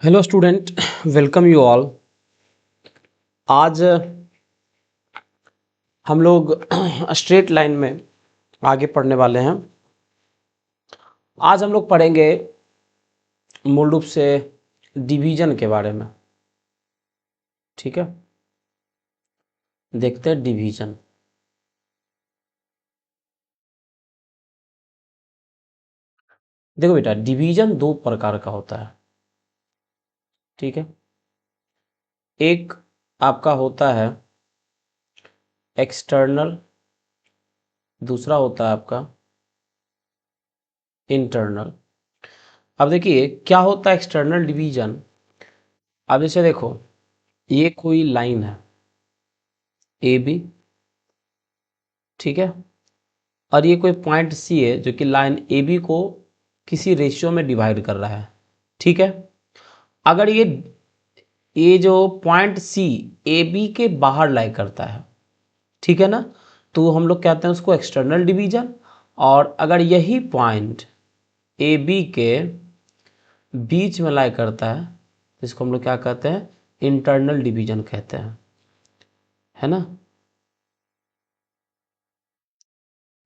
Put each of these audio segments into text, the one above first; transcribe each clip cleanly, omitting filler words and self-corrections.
Hello student, welcome you all. आज हम लोग स्ट्रेट लाइन में आगे पढ़ने वाले हैं। आज हम लोग पढ़ेंगे मूल रूप से डिवीजन के बारे में। ठीक है, देखते हैं डिवीजन। देखो बेटा, डिवीजन दो प्रकार का होता है। ठीक है, एक आपका होता है एक्सटर्नल, दूसरा होता है आपका इंटरनल। अब देखिए क्या होता है एक्सटर्नल डिवीजन। अब जैसे देखो, ये कोई लाइन है ए बी, ठीक है, और ये कोई पॉइंट सी है जो कि लाइन ए बी को किसी रेशियो में डिवाइड कर रहा है। ठीक है, अगर ये जो पॉइंट सी ए बी के बाहर लाई करता है, ठीक है ना, तो हम लोग कहते हैं उसको एक्सटर्नल डिवीजन। और अगर यही पॉइंट ए बी के बीच में लाई करता है तो इसको हम लोग क्या कहते हैं, इंटरनल डिवीजन कहते हैं, है ना।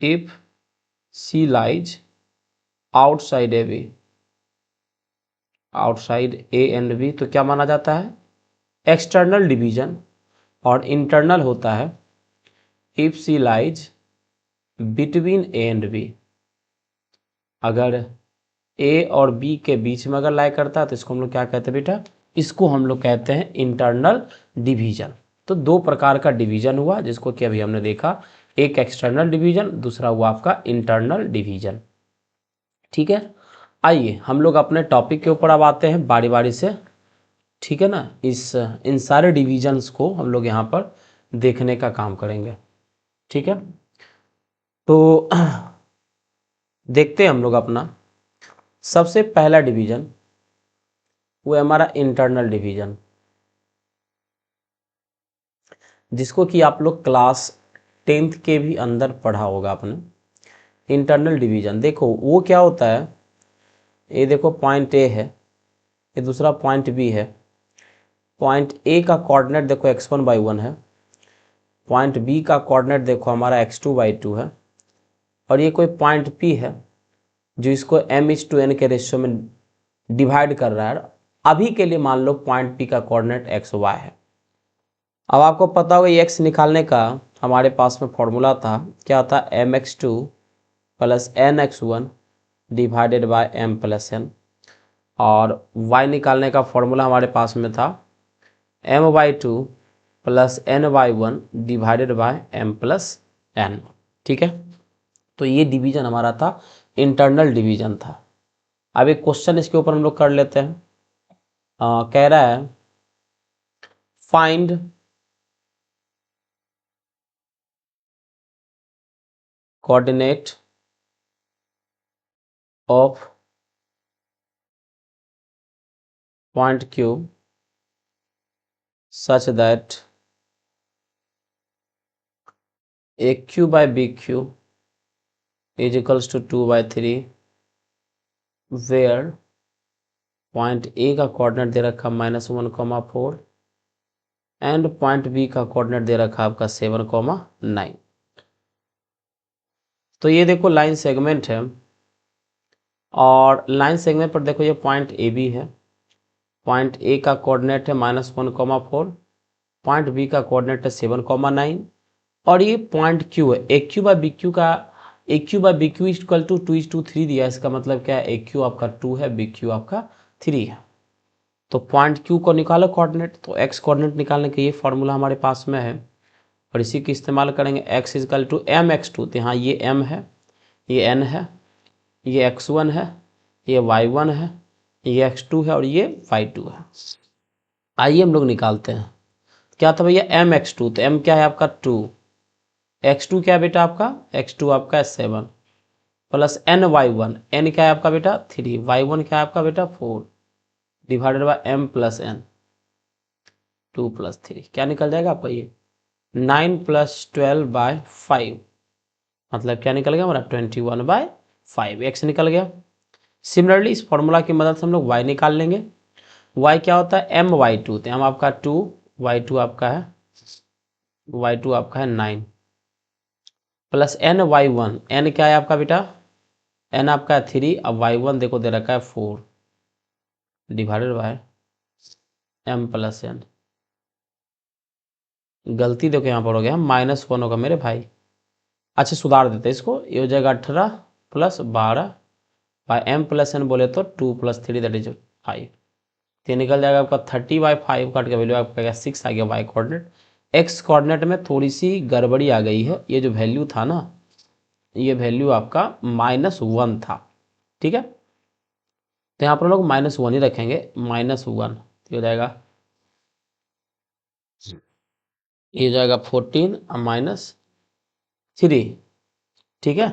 If C lies outside A B, outside A and B, तो क्या माना जाता है, एक्सटर्नल डिवीजन। और इंटरनल होता है if C lies between A and B, अगर ए और बी के बीच में अगर लाई करता है तो इसको हम लोग क्या कहते हैं बेटा, इसको हम लोग कहते हैं इंटरनल डिवीजन। तो दो प्रकार का डिवीजन हुआ जिसको कि अभी हमने देखा, एक एक्सटर्नल डिवीजन, दूसरा हुआ आपका इंटरनल डिवीजन। ठीक है, आइए हम लोग अपने टॉपिक के ऊपर अब आते हैं बारी बारी से। ठीक है ना, इन सारे डिवीजन्स को हम लोग यहाँ पर देखने का काम करेंगे। ठीक है, तो देखते हैं हम लोग अपना सबसे पहला डिवीजन, वो है हमारा इंटरनल डिवीजन, जिसको कि आप लोग क्लास 10th के भी अंदर पढ़ा होगा आपने। इंटरनल डिवीजन देखो वो क्या होता है, ये देखो पॉइंट ए है, ये दूसरा पॉइंट बी है। पॉइंट ए का कोऑर्डिनेट देखो x1/1 है, पॉइंट बी का कोऑर्डिनेट देखो हमारा x2/2 है, और ये कोई पॉइंट पी है जो इसको m:n के रेशियो में डिवाइड कर रहा है। अभी के लिए मान लो पॉइंट पी का कोऑर्डिनेट xy है। अब आपको पता होगा ये x निकालने का हमारे पास में फॉर्मूला था, क्या था, mx2 plus nx1 divided bye m+n। और y निकालने का फॉर्मूला हमारे पास में था m/2 plus n/1 divided bye m+n। ठीक है, तो ये डिवीजन हमारा था, इंटरनल डिवीजन था। अब एक क्वेश्चन इसके ऊपर हम लोग कर लेते हैं। कह रहा है find coordinate of point Q such that AQ/BQ is equals to 2/3, where point A का कोऑर्डिनेट दे रखा -1,4 एंड पॉइंट बी का कोऑर्डिनेट दे रखा आपका 7,9। तो ये देखो लाइन सेगमेंट है, और लाइन सेगमेंट पर देखो ये पॉइंट ए बी है, पॉइंट ए का कोऑर्डिनेट है -1,4, पॉइंट बी का कोऑर्डिनेट है 7,9, और ये पॉइंट क्यू है। A Q by B Q का, A Q by B Q equal to 2:3 दिया है। इसका मतलब क्या है, ए क्यू आपका 2 है, बी क्यू आपका 3 है। तो पॉइंट क्यू को निकालो कोऑर्डिनेट, तो एक्स कोऑर्डिनेट निकालने के ये फॉर्मूला हमारे पास में है, और इसी का इस्तेमाल करेंगे। X equal to m x two, तो यहाँ ये एम है, ये एन है, ये x1 है, ये y1 है, ये x2 है, और ये y2 है। आइए हम लोग निकालते हैं। क्या था भैया, m(x2), तो m क्या है आपका 2, x2 क्या है बेटा आपका, x2 आपका 7, प्लस ny1, n क्या है आपका बेटा 3, y1 क्या है आपका बेटा 4, डिवाइडेड बाय m+n 2+3, क्या निकल जाएगा आपका ये 9 + 12/5, मतलब क्या निकल गया हमारा 21/5, x निकल गया। सिमिलरली इस फॉर्मूला की मदद से हम लोग y निकाल लेंगे। y क्या होता है m वाई टू, तो m आपका 2, y2 आपका है, y2 आपका है 9 प्लस n y1, n क्या है आपका बेटा, n आपका है 3, अब y1 देखो दे रखा है 4 divided by m plus n। गलती देखो यहाँ पर हो गया -1 होगा मेरे भाई। अच्छा सुधार देते इसको, ये हो जाएगा 18 plus 12 by m plus n, बोले तो 2 प्लस 3 दैट इज 5। ये निकल जाएगा आपका 30/5, काट का वैल्यू आपका 6 आ गया वाई कोऑर्डिनेट। एक्स कोऑर्डिनेट में थोड़ी सी गड़बड़ी आ गई है, ये जो वैल्यू था ना, ये वैल्यू आपका -1 था, ठीक है। तो यहाँ पर लोग -1 ही रखेंगे, -1 हो जाएगा, ये हो जाएगा 14 -3, ठीक है,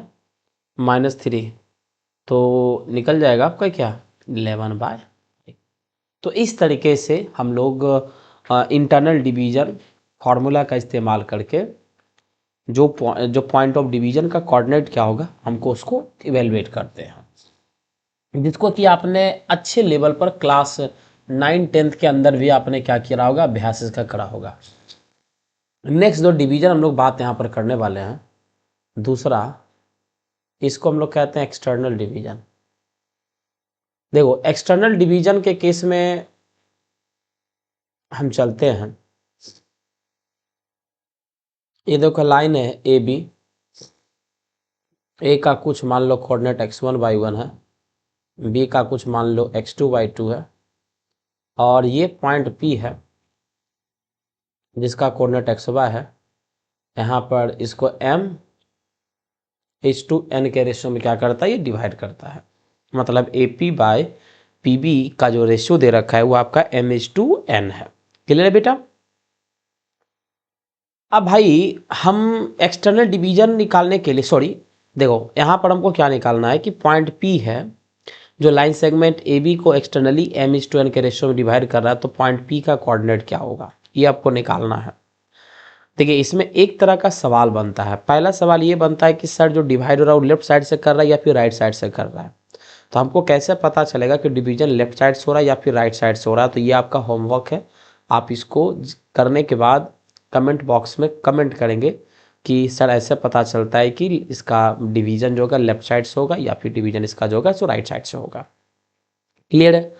-3, तो निकल जाएगा आपका क्या 11/। तो इस तरीके से हम लोग इंटरनल डिवीजन फार्मूला का इस्तेमाल करके जो पॉइंट ऑफ डिवीजन का कोऑर्डिनेट क्या होगा हमको उसको इवेलुएट करते हैं, जिसको कि आपने अच्छे लेवल पर क्लास 9-10 के अंदर भी आपने क्या किया होगा, अभ्यास इसका करा होगा। नेक्स्ट जो डिवीजन हम लोग बात यहाँ पर करने वाले हैं, दूसरा, इसको हम लोग कहते हैं एक्सटर्नल डिवीजन। देखो एक्सटर्नल डिवीजन के केस में हम चलते हैं, ये देखो लाइन है ए बी, ए का कुछ मान लो कोऑर्डिनेट x1y1 है, बी का कुछ मान लो x2y2 है, और ये पॉइंट P है जिसका कोऑर्डिनेट xy है। यहाँ पर इसको m/n के रेशियो में क्या करता है, ये डिवाइड करता है, मतलब AP/PB का जो रेशियो दे रखा है वो आपका m/n है। क्लियर है बेटा। अब भाई हम एक्सटर्नल डिवीजन निकालने के लिए, सॉरी देखो यहाँ पर हमको क्या निकालना है कि पॉइंट P है जो लाइन सेगमेंट AB को एक्सटर्नली m/n के रेशियो में डिवाइड कर रहा है, तो पॉइंट P का कोऑर्डिनेट क्या होगा ये आपको निकालना है। देखिए इसमें एक तरह का सवाल बनता है, पहला सवाल ये बनता है कि सर जो डिवाइड हो रहा है वो लेफ्ट साइड से कर रहा है या फिर राइट साइड से कर रहा है, तो हमको कैसे पता चलेगा कि डिवीजन लेफ्ट साइड से हो रहा है या फिर राइट साइड से हो रहा है। तो ये आपका होमवर्क है, आप इसको करने के बाद कमेंट बॉक्स में कमेंट करेंगे कि सर ऐसे पता चलता है कि इसका डिवीजन जो होगा लेफ्ट साइड से होगा या फिर डिवीजन इसका जो होगा सो राइट साइड से होगा। क्लियर है।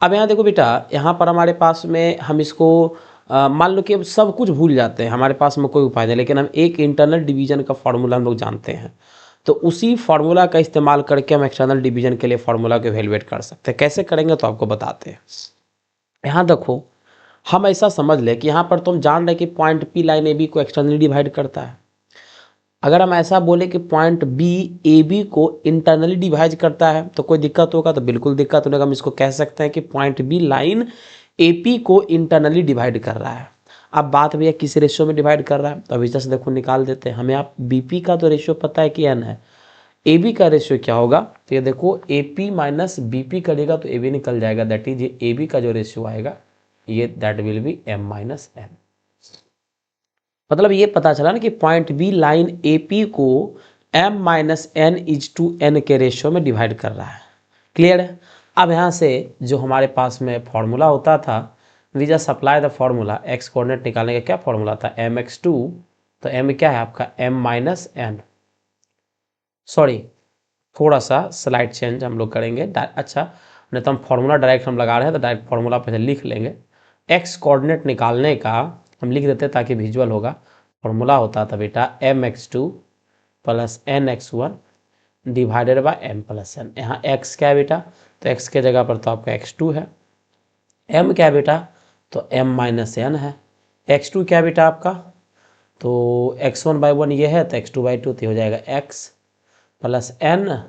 अब यहाँ देखो बेटा, यहाँ पर हमारे पास में हम इसको मान लो कि अब सब कुछ भूल जाते हैं, हमारे पास में कोई उपाय नहीं, लेकिन हम एक इंटरनल डिवीजन का फार्मूला हम लोग जानते हैं, तो उसी फार्मूला का इस्तेमाल करके हम एक्सटर्नल डिवीजन के लिए फार्मूला को इवेलुएट कर सकते हैं। कैसे करेंगे तो आपको बताते हैं। यहाँ देखो हम ऐसा समझ ले कि यहाँ पर तुम जान रहे कि पॉइंट P लाइन AB को एक्सटर्नली डिवाइड करता है। अगर हम ऐसा बोले कि पॉइंट B AB को इंटरनली डिवाइड करता है तो कोई दिक्कत होगा, तो बिल्कुल दिक्कत होगा। हम इसको कह सकते हैं कि पॉइंट B लाइन AP को इंटरनली डिवाइड कर रहा है। अब बात भैया किस रेशियो में डिवाइड कर रहा है, तो अभी जैसे देखो निकाल देते हैं। हमें आप BP का तो रेशियो पता है कि n है, AB का रेशियो क्या होगा, तो ये देखो AP माइनस BP करेगा तो AB निकल जाएगा, दैट इज ये AB का जो रेशियो आएगा ये दैट विल बी m-n। मतलब ये पता चला ना कि पॉइंट B लाइन AP को m-n/n के रेशियो में डिवाइड कर रहा है। क्लियर है। अब यहाँ से जो हमारे पास में फॉर्मूला होता था, we just apply the formula, x coordinate निकालने का क्या फॉर्मूला था, mx2, तो m क्या है आपका m-n, सॉरी थोड़ा सा स्लाइड चेंज हम लोग करेंगे, अच्छा नहीं तो हम फॉर्मूला डायरेक्ट हम लगा रहे हैं तो डायरेक्ट फॉर्मूला पहले लिख लेंगे। एक्स कोऑर्डिनेट निकालने का हम लिख देते ताकि विजुअल होगा। फॉर्मूला होता था बेटा mx2 plus nx1 divided by m plus n। यहाँ x क्या है बेटा, तो x के जगह पर तो आपका x2 है, m क्या है बेटा, तो m-n है, x2 क्या है बेटा आपका, तो x1/1 ये है तो x2/2 तो हो जाएगा x प्लस n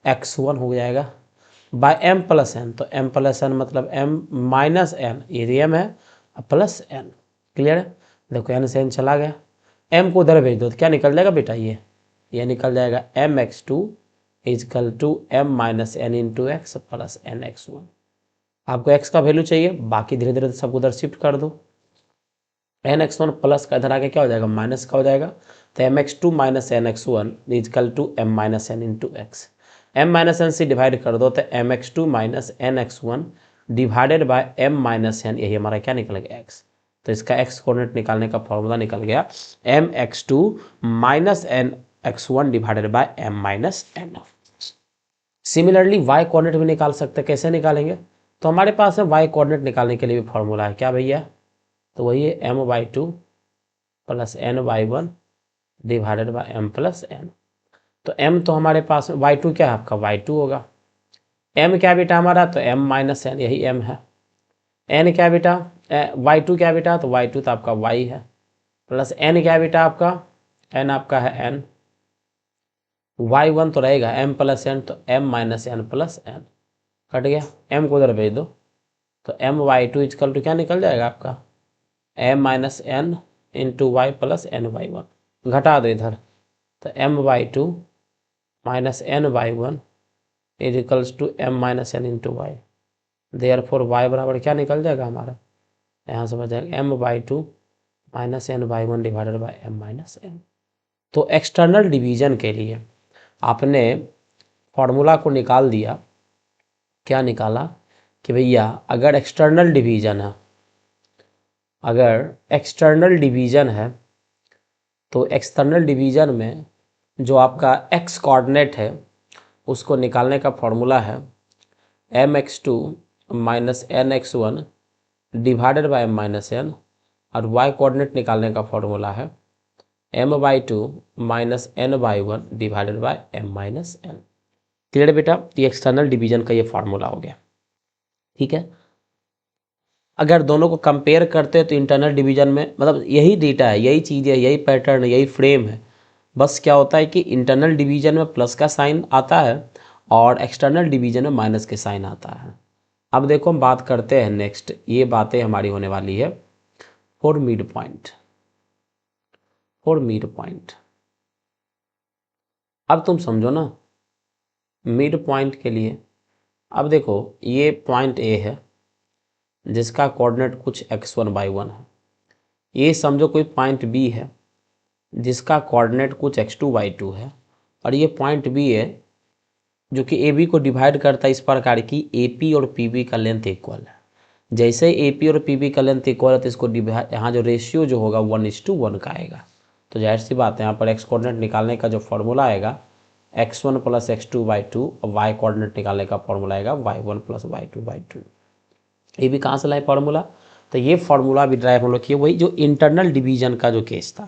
x1 हो जाएगा बाय m प्लस n, तो m प्लस n मतलब m-n, ये m है प्लस n। क्लियर है। देखो n से n चला गया, m को उधर भेज दो तो क्या निकल जाएगा बेटा, ये निकल जाएगा mx2 equal to m-n into x plus nx1। आपको x का वैल्यू चाहिए, बाकी धीरे धीरे सब उधर शिफ्ट कर दो। nx1 प्लस का इधर आके क्या हो जाएगा, माइनस का हो जाएगा, तो mx2 minus nx1 equal to m-n into x. m-n से डिवाइड कर दो तो mx2 minus nx1 divided by m minus n, यही हमारा क्या निकल गया x। तो इसका x कोऑर्डिनेट निकालने का फॉर्मूला निकल गया mx2 minus nx1 divided by m minus n। Similarly y coordinate भी निकाल सकते हैं, कैसे निकालेंगे? तो हमारे पास है y कोऑर्डिनेट निकालने के लिए भी फॉर्मूला है, क्या भैया? तो वही है m/2 plus n/1 divided by m plus n। तो m तो हमारे पास y2 क्या है आपका? y2 होगा। m क्या बेटा हमारा? तो m माइनस n, यही m है। n क्या बेटा? y2 क्या बेटा? तो y2 तो आपका y है, प्लस n क्या बेटा आपका? n आपका है n। y1 तो रहेगा m प्लस n, तो m minus n plus n cut गया। m को उधर भेज दो, तो m/2 इजकल टू क्या निकल जाएगा आपका? m minus n into y plus n/1। घटा दो इधर, तो m/2 minus n/1 equals to m minus n into y. Therefore y बराबर क्या निकल जाएगा हमारा? यहाँ समझ जाएगा m/2 minus n/1 divided by m minus n। तो एक्सटर्नल डिवीजन के लिए आपने फॉर्मूला को निकाल दिया। क्या निकाला कि भैया अगर एक्सटर्नल डिवीजन है, अगर एक्सटर्नल डिवीजन है तो एक्सटर्नल डिवीजन में जो आपका x कोऑर्डिनेट है उसको निकालने का फॉर्मूला है mx2 minus nx1 divided by m minus n, और y कोऑर्डिनेट निकालने का फॉर्मूला है m/2 minus n/1 divided by m minus n। Clear बेटा? ये एक्सटर्नल डिवीजन का ये फॉर्मूला हो गया, ठीक है। अगर दोनों को कंपेयर करते हैं तो इंटरनल डिवीजन में मतलब यही डेटा है, यही चीज़ है, यही पैटर्न है, यही फ्रेम है। बस क्या होता है कि इंटरनल डिवीजन में प्लस का साइन आता है और एक्सटर्नल डिवीजन में माइनस के साइन आता है। अब देखो हम बात करते हैं नेक्स्ट, ये बातें हमारी होने वाली है for mid point. For mid point अब तुम समझो ना, मिड पॉइंट के लिए अब देखो ये पॉइंट ए है जिसका कोऑर्डिनेट कुछ x1/1 है। ये समझो कोई पॉइंट बी है जिसका कोऑर्डिनेट कुछ x2/2 है, और ये पॉइंट बी है जो कि ए बी को डिवाइड करता है इस प्रकार की ए पी और पी बी का लेंथ इक्वल है। जैसे ए पी और पी बी का लेंथ इक्वल है तो इसको डिवाइड, यहाँ जो रेशियो जो होगा 1:1 का आएगा। तो जाहिर सी बात है यहाँ पर एक्स कोऑर्डिनेट निकालने का जो फॉर्मूला आएगा x1 प्लस x2/2 और वाई कोऑर्डिनेट निकालने का फॉर्मूला आएगा y1 प्लस y2/2। ये भी कहाँ से लाए फॉर्मूला? तो ये फॉर्मूला भी ड्राइव हम लोग किए वही जो इंटरनल डिवीजन का जो केस था।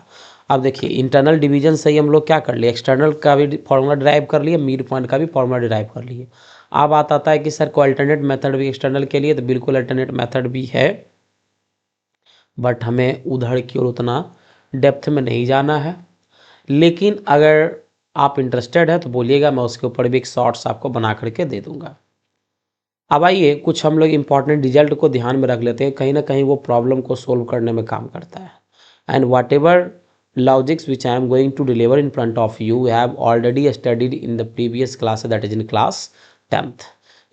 अब देखिए इंटरनल डिवीजन से ही हम लोग क्या कर लिए, एक्सटर्नल का भी फॉर्मूला ड्राइव कर लिए, मिड पॉइंट का भी फॉर्मूला ड्राइव कर लिए। अब बात आता है कि सर को अल्टरनेट मेथड भी एक्सटर्नल के लिए, तो बिल्कुल अल्टरनेट मेथड भी है, बट हमें उधर की ओर उतना डेप्थ में नहीं जाना है। लेकिन अगर आप इंटरेस्टेड है तो बोलिएगा, मैं उसके ऊपर भी एक शॉर्ट्स आपको बना करके दे दूंगा। अब आइए कुछ हम लोग इंपॉर्टेंट रिजल्ट को ध्यान में रख लेते हैं, कहीं ना कहीं वो प्रॉब्लम को सोल्व करने में काम करता है। And whatever logics which I am going to deliver in front of you have already studied in the previous class, that is in class 10th।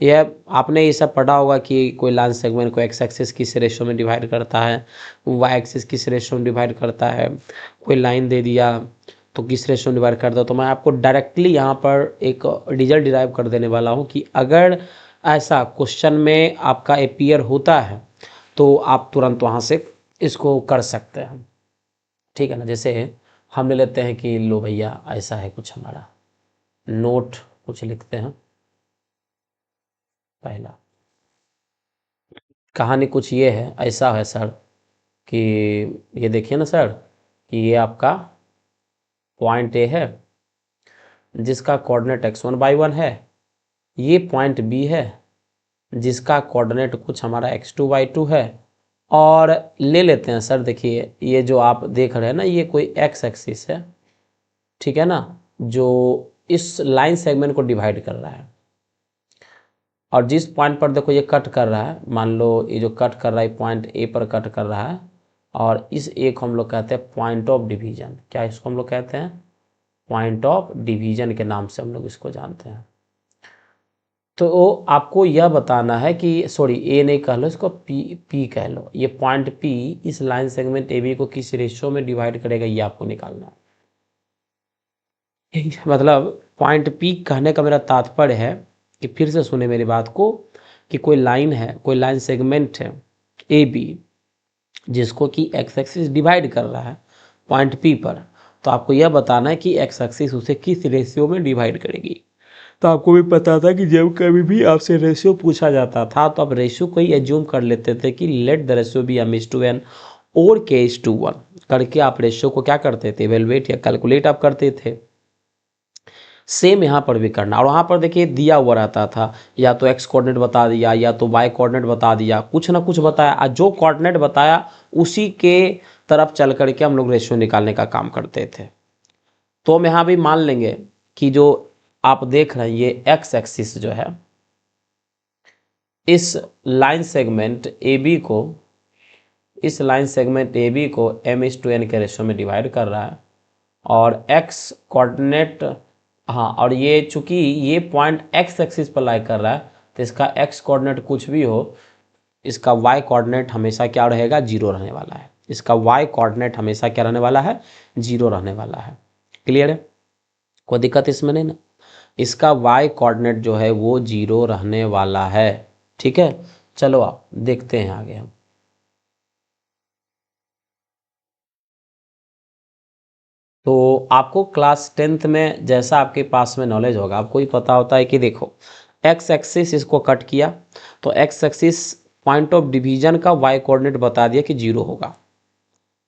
यह आपने ये सब पढ़ा होगा कि कोई लाइन सेगमेंट को एक्स एक्सिस किस रेशो में डिवाइड करता है, वाई एक्सिस किस रेशो में डिवाइड करता है, कोई लाइन दे दिया तो किस रेशो में डिवाइड करता है। तो मैं आपको डायरेक्टली यहाँ पर एक रिजल्ट डिराइव कर देने वाला हूँ कि अगर ऐसा क्वेश्चन में आपका अपीयर होता है तो आप तुरंत वहाँ से इसको कर सकते हैं, ठीक है ना। जैसे हम ले लेते हैं कि लो भैया ऐसा है कुछ, हमारा नोट कुछ लिखते हैं। पहला कहानी कुछ ये है, ऐसा है सर कि ये देखिए ना सर कि ये आपका पॉइंट ए है जिसका कोऑर्डिनेट x1/1 है, ये पॉइंट बी है जिसका कोऑर्डिनेट कुछ हमारा x2/2 है, और ले लेते हैं सर देखिए ये जो आप देख रहे हैं ना ये कोई x एक्सिस है, ठीक है ना, जो इस लाइन सेगमेंट को डिवाइड कर रहा है, और जिस पॉइंट पर देखो ये कट कर रहा है, मान लो ये जो कट कर रहा है पॉइंट ए पर कट कर रहा है, और इस ए को हम लोग कहते हैं पॉइंट ऑफ डिवीजन। क्या इसको हम लोग कहते हैं? पॉइंट ऑफ डिवीजन के नाम से हम लोग इसको जानते हैं। तो आपको यह बताना है कि सॉरी ए नहीं कह लो, इसको पी कह लो, ये पॉइंट पी इस लाइन सेगमेंट ए बी को किस रेशियो में डिवाइड करेगा ये आपको निकालना है। मतलब पॉइंट पी कहने का मेरा तात्पर्य है कि फिर से सुने मेरी बात को कि कोई लाइन है, कोई लाइन सेगमेंट है ए बी, जिसको कि एक्स एक्सिस डिवाइड कर रहा है पॉइंट पी पर, तो आपको यह बताना है कि एक्स एक्सिस उसे किस रेशियो में डिवाइड करेगी। तो आपको भी पता था कि जब कभी भी आपसे रेशियो पूछा जाता था तो आप रेशियो को ही एज्यूम कर लेते थे कि let the ratio B m/n और k/1 करके आप रेशियो को क्या करते थे, इवेलुएट या कैलकुलेट आप करते थे। सेम यहाँ पर भी करना। और वहाँ पर देखिए दिया हुआ रहता था, या तो एक्स कोऑर्डिनेट बता दिया या तो वाई कोऑर्डिनेट बता दिया, कुछ ना कुछ बताया, और जो कोऑर्डिनेट बताया उसी के तरफ चल करके हम लोग रेशियो निकालने का काम करते थे। तो हम यहाँ भी मान लेंगे कि जो आप देख रहे हैं ये एक्स एक्सिस जो है, इस लाइन सेगमेंट ए बी को m/n के रेशियो में डिवाइड कर रहा है, और एक्स कोऑर्डिनेट, हाँ, और ये चूंकि ये पॉइंट एक्स एक्सिस पर लाई कर रहा है तो इसका एक्स कोऑर्डिनेट कुछ भी हो, इसका वाई कोऑर्डिनेट हमेशा क्या रहेगा, जीरो रहने वाला है। इसका वाई कोऑर्डिनेट हमेशा क्या रहने वाला है, जीरो रहने वाला है। क्लियर है, कोई दिक्कत इसमें नहीं ना। इसका वाई कोऑर्डिनेट जो है वो जीरो रहने वाला है। ठीक है, चलो आप देखते हैं आगे हम। तो आपको क्लास 10th में जैसा आपके पास में नॉलेज होगा, आपको ही पता होता है कि देखो एक्स एक्सिस इसको कट किया तो x axis point of division का वाई कोऑर्डिनेट बता दिया कि जीरो होगा।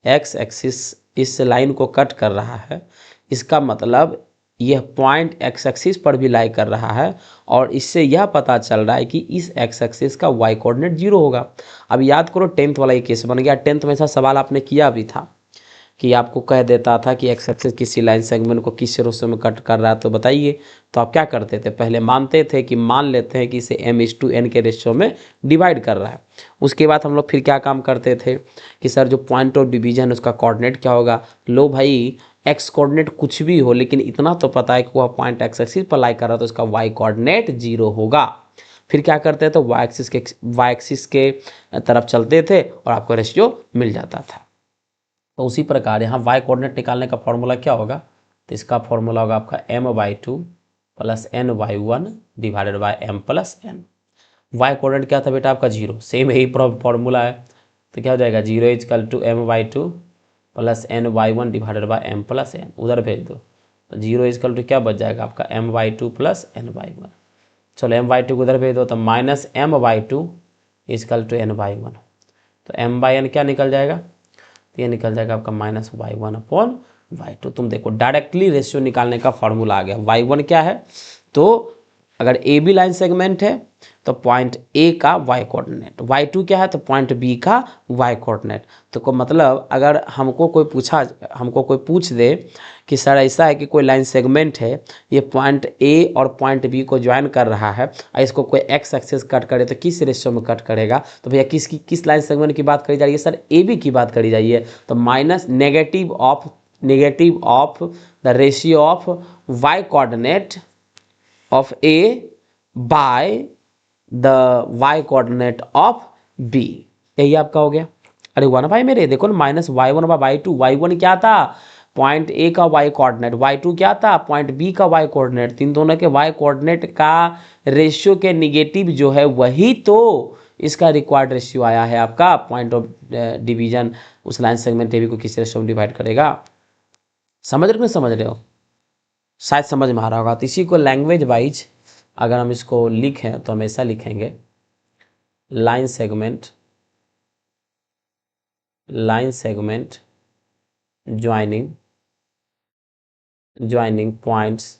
एक्स एक्सिस इस लाइन को कट कर रहा है, इसका मतलब यह पॉइंट एक्स एक्सिस पर भी लाई कर रहा है, और इससे यह पता चल रहा है कि इस एक्स एक्सिस का वाई कोऑर्डिनेट जीरो होगा। अब याद करो 10th वाला ये केस बन गया। 10th में ऐसा सवाल आपने किया भी था कि आपको कह देता था कि एक्स एक्सिस किसी लाइन सेगमेंट को किस रेशियो में कट कर रहा है, तो बताइए। तो आप क्या करते थे, पहले मानते थे कि मान लेते हैं कि इसे m/n के रेशियो में डिवाइड कर रहा है। उसके बाद हम लोग फिर क्या काम करते थे कि सर जो पॉइंट ऑफ डिवीजन उसका कोऑर्डिनेट क्या होगा। लो भाई, एक्स कोऑर्डिनेट कुछ भी हो, लेकिन इतना तो पता है कि वह पॉइंट एक्स एक्सिस पर लाई कर रहा है तो इसका वाई कोऑर्डिनेट जीरो होगा। फिर क्या करते थे, तो वाई एक्सिस के तरफ चलते थे और आपको रेशियो मिल जाता था। तो उसी प्रकार यहाँ वाई कोऑर्डिनेट निकालने का फॉर्मूला क्या होगा, तो इसका फॉर्मूला होगा आपका m/2 + n/1 divided by m + n। Y coordinate क्या था बेटा आपका, जीरो। सेम यही फॉर्मूला है, तो क्या हो जाएगा, 0 = m/2 + n/1 divided by m + n। उधर भेज दो तो 0 क्या बच जाएगा आपका, m/2 + n/1। चलो m/2 को उधर भेज दो तो -m/2 = n/1। तो m/n क्या निकल जाएगा, तो ये निकल जाएगा आपका -y1/y2। तुम देखो डायरेक्टली रेशियो निकालने का फॉर्मूला आ गया। y1 क्या है, तो अगर ए बी लाइन सेगमेंट है तो पॉइंट ए का वाई कोऑर्डिनेट, y2 क्या है तो पॉइंट बी का वाई कोऑर्डिनेट। तो को मतलब अगर हमको कोई पूछ दे कि सर ऐसा है कि कोई लाइन सेगमेंट है, ये पॉइंट ए और पॉइंट बी को ज्वाइन कर रहा है, और इसको कोई एक्स एक्सिस कट करे तो किस रेशियो में कट करेगा, तो भैया किस लाइन सेगमेंट की बात करी जा रही है, सर ए बी की बात करी जाइए है। तो negative of the ratio of y coordinate of A by the y coordinate of B, यही आपका हो गया। अरे हुआ ना भाई मेरे, देखो ना, -y1/y2। y1 क्या था, पॉइंट ए का वाई कोऑर्डिनेट, y2 क्या था, पॉइंट बी का वाई कोऑर्डिनेट। तीन दोनों के वाई कोऑर्डिनेट का रेशियो के निगेटिव जो है वही तो इसका रिक्वायर्ड रेशियो आया है आपका। पॉइंट ऑफ डिवीजन उस लाइन सेगमेंट ए बी को किस रेशियो में डिवाइड करेगा। समझ रहे हो, समझ रहे हो, शायद समझ में आ रहा होगा। तो इसी को लैंग्वेज वाइज अगर हम इसको लिखें तो हम ऐसा लिखेंगे, line segment joining points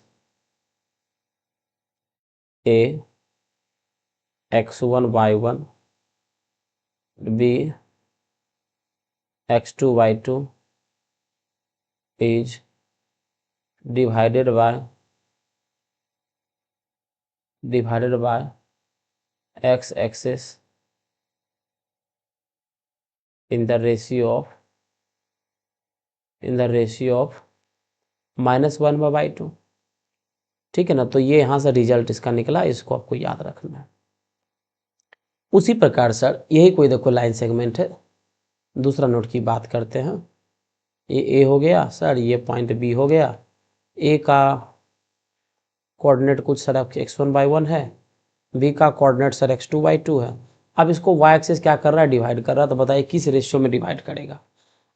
A x1 y1 b x2 y2 is divided by x axis in the ratio of -1/y2। ठीक है ना, तो ये यहाँ से रिजल्ट इसका निकला, इसको आपको याद रखना है। उसी प्रकार सर यही कोई देखो लाइन सेगमेंट है, दूसरा नोट की बात करते हैं। ये ए हो गया सर, ये पॉइंट बी हो गया। ए का कोऑर्डिनेट कुछ सर आपके x1/1 है, बी का कोऑर्डिनेट सर x2/2 है। अब इसको y एक्सिस क्या कर रहा है, डिवाइड कर रहा है, तो बताइए किस रेशियो में डिवाइड करेगा।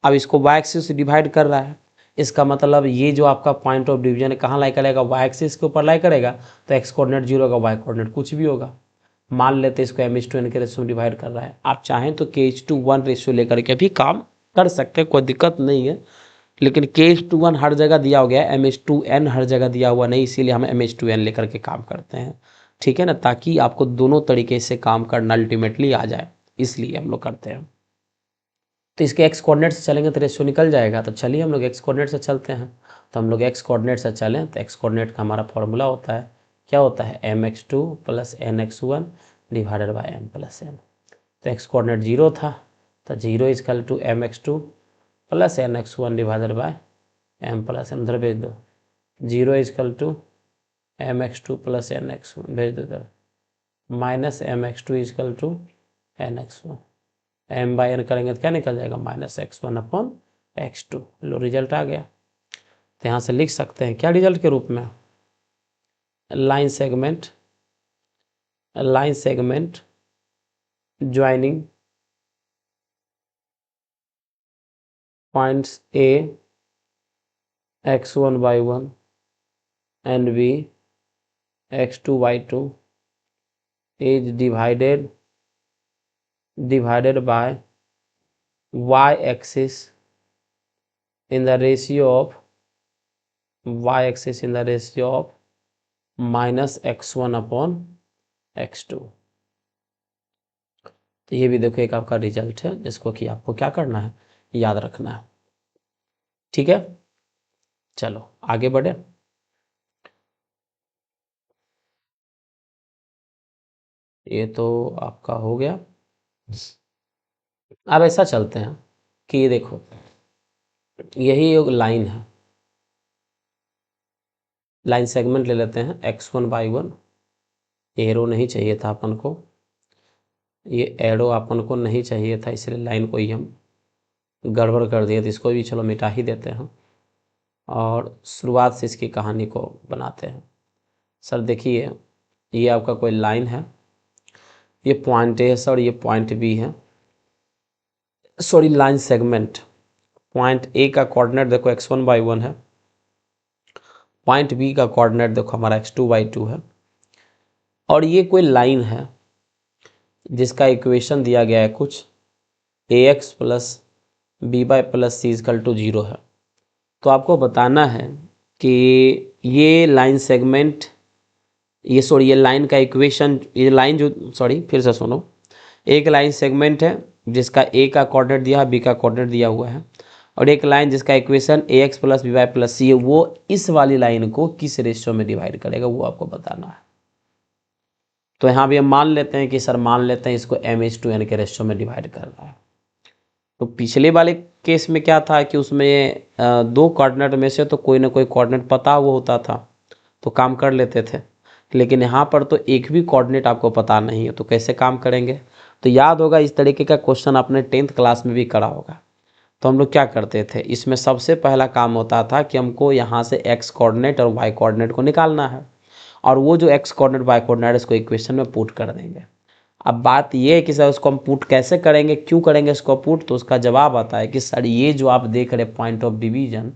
अब इसको y एक्सिस से डिवाइड कर रहा है, इसका मतलब ये जो आपका पॉइंट ऑफ डिवीजन है कहाँ लाई करेगा, y एक्सिस के ऊपर लाई करेगा, तो x कोऑर्डिनेट 0 होगा, y कोऑर्डिनेट कुछ भी होगा। मान लेते हैं इसको m/n के रेशियो में डिवाइड कर रहा है। आप चाहें तो k:1 रेशियो लेकर के भी काम कर सकते हैं, कोई दिक्कत नहीं है, लेकिन k:1 हर जगह दिया हो गया, m/n हर जगह दिया हुआ नहीं, इसीलिए हम m/n लेकर के काम करते हैं, ठीक है ना, ताकि आपको दोनों तरीके से काम करना अल्टीमेटली आ जाए, इसलिए हम लोग करते हैं। तो इसके एक्स कोऑर्डिनेट से चलेंगे तो रेशियो निकल जाएगा। तो चलिए हम लोग एक्स कोऑर्डिनेट से चलते हैं। तो हम लोग एक्स कोऑर्डिनेट से चलें तो एक्स कोऑर्डिनेट का हमारा फॉर्मूला होता है, क्या होता है, mx2 + nx1 divided by m + n। तो एक्स कोऑर्डिनेट 0 था, तो 0 = mx2 + nx1 divided by m + n। उधर भेज दो, 0 = mx2 + nx1 भेज दो इधर, माइनस mx2 = nx1। m/n करेंगे तो क्या निकल जाएगा, -x1/x2। लो रिजल्ट आ गया। तो यहाँ से लिख सकते हैं क्या रिजल्ट के रूप में, line segment joining points A x1/1 and B x2/2 is divided by y-axis in the ratio of -x1/x2। तो ये भी देखो एक आपका रिजल्ट है, जिसको कि आपको क्या करना है, याद रखना है, ठीक है। चलो आगे बढ़े। ये तो आपका हो गया। अब ऐसा चलते हैं कि ये देखो, यही एक लाइन है, लाइन सेगमेंट ले लेते हैं x1/1। एरो नहीं चाहिए था अपन को, ये एरो अपन को नहीं चाहिए था, इसलिए लाइन को ही हम गड़बड़ कर दिए, तो इसको भी चलो मिटा ही देते हैं और शुरुआत से इसकी कहानी को बनाते हैं। सर देखिए, ये आपका कोई लाइन है, ये पॉइंट ए है सर, ये पॉइंट बी है, sorry line segment. Point A का कोऑर्डिनेट देखो x1/1 है, पॉइंट बी का कोऑर्डिनेट देखो हमारा x2/2 है, और ये कोई लाइन है जिसका इक्वेशन दिया गया है कुछ ax + by + c = 0 है। तो आपको बताना है कि ये लाइन सेगमेंट, ये लाइन का इक्वेशन, ये लाइन जो, फिर से सुनो, एक लाइन सेगमेंट है जिसका ए का कोऑर्डिनेट दिया है, बी का कोऑर्डिनेट दिया हुआ है, और एक लाइन जिसका इक्वेशन ax + by + c है, वो इस वाली लाइन को किस रेशियो में डिवाइड करेगा, वो आपको बताना है। तो यहाँ भी हम मान लेते हैं कि सर, मान लेते हैं इसको m/n के रेशियो में डिवाइड कर रहा है। तो पिछले वाले केस में क्या था कि उसमें दो कोऑर्डिनेट में से तो कोई ना कोई कोऑर्डिनेट पता वो होता था, तो काम कर लेते थे, लेकिन यहाँ पर तो एक भी कोऑर्डिनेट आपको पता नहीं है, तो कैसे काम करेंगे। तो याद होगा इस तरीके का क्वेश्चन आपने 10th क्लास में भी करा होगा। तो हम लोग क्या करते थे, इसमें सबसे पहला काम होता था कि हमको यहाँ से x कोऑर्डिनेट और y कोऑर्डिनेट को निकालना है, और वो जो x कोऑर्डिनेट y कोऑर्डिनेट इसको इक्वेशन में पुट कर देंगे। अब बात ये है कि सर उसको हम पुट कैसे करेंगे, क्यों करेंगे इसको पुट, तो उसका जवाब आता है कि सर ये जो आप देख रहे पॉइंट ऑफ डिवीजन,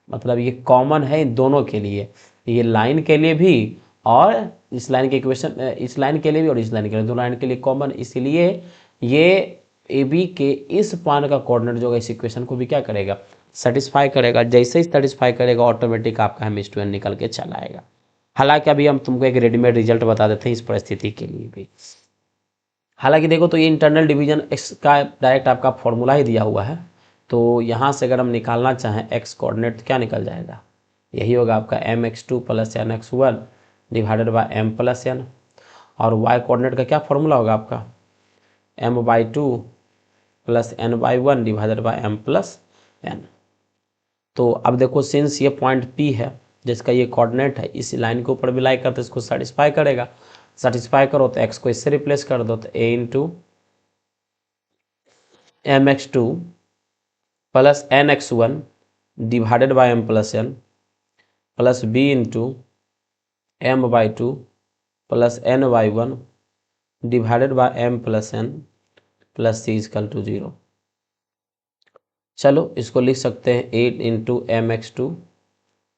मतलब ये कॉमन है इन दोनों के लिए, ये लाइन के लिए भी और इस लाइन के इक्वेशन, इस लाइन के लिए भी और इस लाइन के लिए, दो लाइन के लिए कॉमन, इसलिए ये ए बी के इस पॉइंट का कोऑर्डिनेट जो होगा इस इक्वेशन को भी क्या करेगा, सेटिस्फाई करेगा। जैसे ही सेटिस्फाई करेगा ऑटोमेटिक आपका m/n निकल के चला आएगा। हालांकि अभी हम तुमको एक रेडीमेड रिजल्ट बता देते हैं इस परिस्थिति के लिए भी। हालांकि देखो, तो ये इंटरनल डिवीजन इसका डायरेक्ट आपका फॉर्मूला ही दिया हुआ है, तो यहाँ से अगर हम निकालना चाहें x कोऑर्डिनेट तो क्या निकल जाएगा, यही होगा आपका mx2 + nx1 divided by m + n, और y कोऑर्डिनेट का क्या फॉर्मूला होगा आपका, m/2 + n/1 divided by m + n। तो अब देखो, सिंस ये पॉइंट P है जिसका ये कोऑर्डिनेट है, इस लाइन के ऊपर भी लाई करते इसको सेटिस्फाई करेगा, सेटिस्फाई करो तो x को इससे रिप्लेस कर दो, तो a × mx2 + nx1 divided by m + n plus b × m/2 plus N by one divided by m plus n plus C equal to 0। चलो इसको लिख सकते हैं 8 into M x two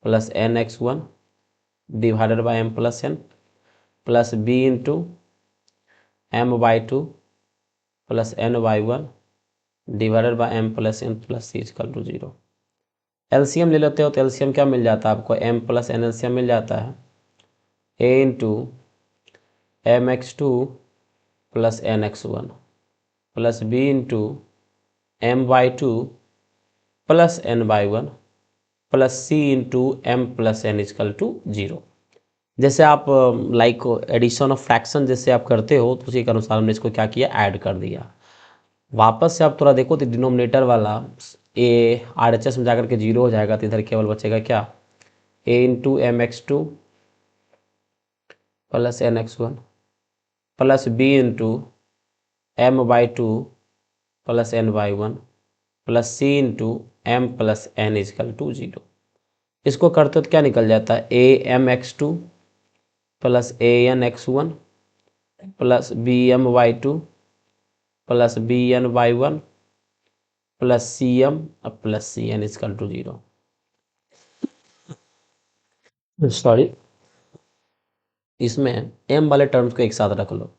plus N x one divided by m plus n plus B into M by two plus N by one divided by m plus n plus C equal to 0। LCM ले लेते हो तो LCM क्या मिल जाता है आपको, M plus N LCM मिल जाता है A into M x two plus N x one plus B into M by two plus N by one plus C into M plus N equal to 0। जैसे आप like addition of fraction जैसे आप करते हो तो उसी के अनुसार हमने इसको क्या किया, ऐड कर दिया। वापस से आप थोड़ा देखो तो डिनोमिनेटर वाला ए आर एच एस में जाकर के 0 हो जाएगा, तो इधर केवल बचेगा क्या, A into M x two plus N x one plus B into M by two plus N by one plus C into M plus N equal to 0। इसको करते हो तो क्या निकल जाता है, A M x two plus A N x one plus B M Y two plus B N Y one plus C M plus C N equal to 0। Sorry, इसमें M वाले टर्म्स को एक साथ रख लो।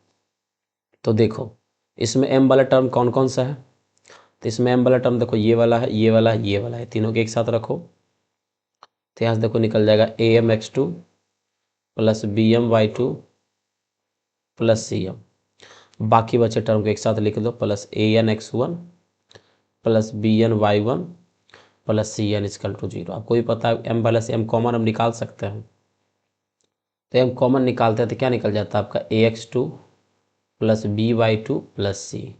तो देखो इसमें एम वाला टर्म कौन कौन सा है, तो इसमें एम वाला टर्म देखो ये वाला है, ये वाला है, ये वाला है, तीनों के एक साथ रखो तो यहाँ से देखो निकल जाएगा a M x two plus B M Y two plus C m. बाकी बचे टर्म को एक साथ लिख दो, plus A N x one plus B N Y one plus C N equal to 0। आपको भी पता है एम वाले से एम कॉमन हम निकाल सकते हैं, तो एम कॉमन निकालते हैं तो क्या निकल जाता है आपका A X two plus B Y two plus C,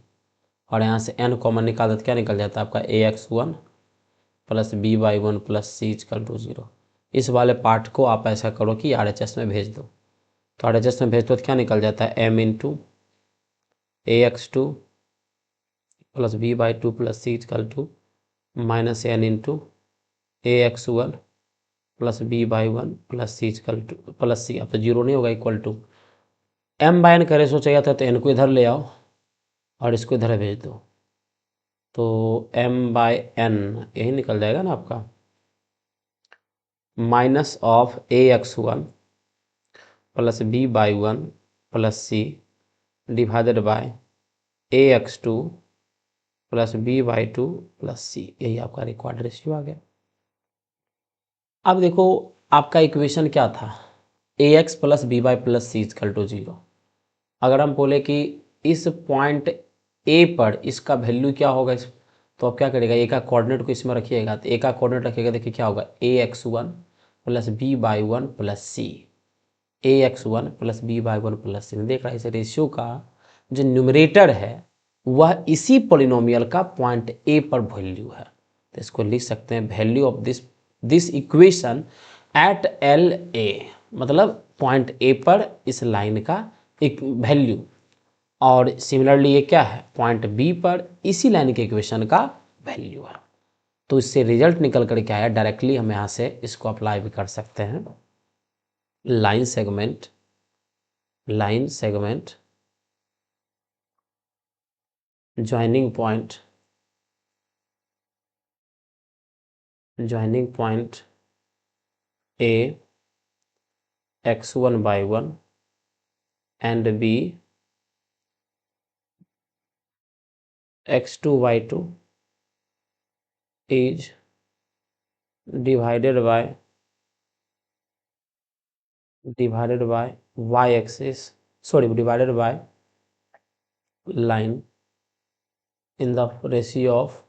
और यहाँ से एन कॉमन निकालते तो क्या निकल जाता है आपका A x one plus B Y one plus C equal to 0। इस वाले पार्ट को आप ऐसा करो कि आर एच एस में भेज दो, तो आर एच एस में भेज दो तो क्या निकल जाता है M into A X two plus B Y two plus C equal to minus N into A x one plus B Y one plus C equal to plus C, अब तो 0 नहीं होगा, equal to M by N का ratio चाहिए था तो N को इधर ले आओ और इसको इधर भेज दो, तो एम बाई एन यही निकल जाएगा ना आपका, minus of A x one plus B Y one plus C divided by A X two plus B Y two plus C, यही आपका रिक्वायर्ड रेशियो आ गया। अब देखो आपका इक्वेशन क्या था, A X plus B Y plus C equal to 0। अगर हम बोले कि इस पॉइंट ए पर इसका वैल्यू क्या होगा, इस तो आप क्या करेगा, ए का कोऑर्डिनेट को इसमें रखिएगा, तो ए का कोऑर्डिनेट रखिएगा, देखिए क्या होगा, A x one plus B Y one plus C, A x one plus B Y one plus C. देख रहा है इस रेशियो का जो न्यूमरेटर है वह इसी पोलिनोमियल का पॉइंट ए पर वैल्यू है, तो इसको लिख सकते हैं value of this equation at L A, मतलब पॉइंट ए पर इस लाइन का एक वैल्यू, और सिमिलरली ये क्या है, पॉइंट बी पर इसी लाइन के इक्वेशन का वैल्यू है। तो इससे रिजल्ट निकल कर क्या आया, डायरेक्टली हम यहाँ से इसको अप्लाई भी कर सकते हैं, line segment joining point A x one y one and B x two y two is divided by y axis, sorry, divided by line in the ratio of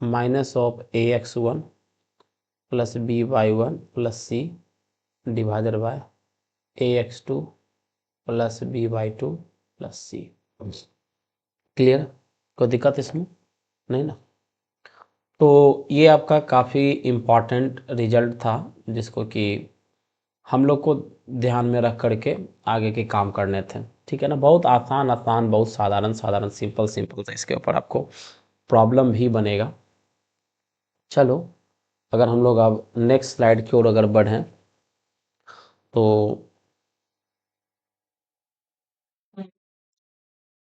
minus of ax1 plus by1 plus c divided by ax2 plus b/2 plus c। Clear, कोई दिक्कत इसमें नहीं ना। तो ये आपका काफ़ी important result था जिसको कि हम लोग को ध्यान में रख करके आगे के काम करने थे, ठीक है ना। बहुत आसान बहुत साधारण सिंपल था, इसके ऊपर आपको प्रॉब्लम भी बनेगा। चलो अगर हम लोग अब नेक्स्ट स्लाइड की ओर अगर बढ़ें तो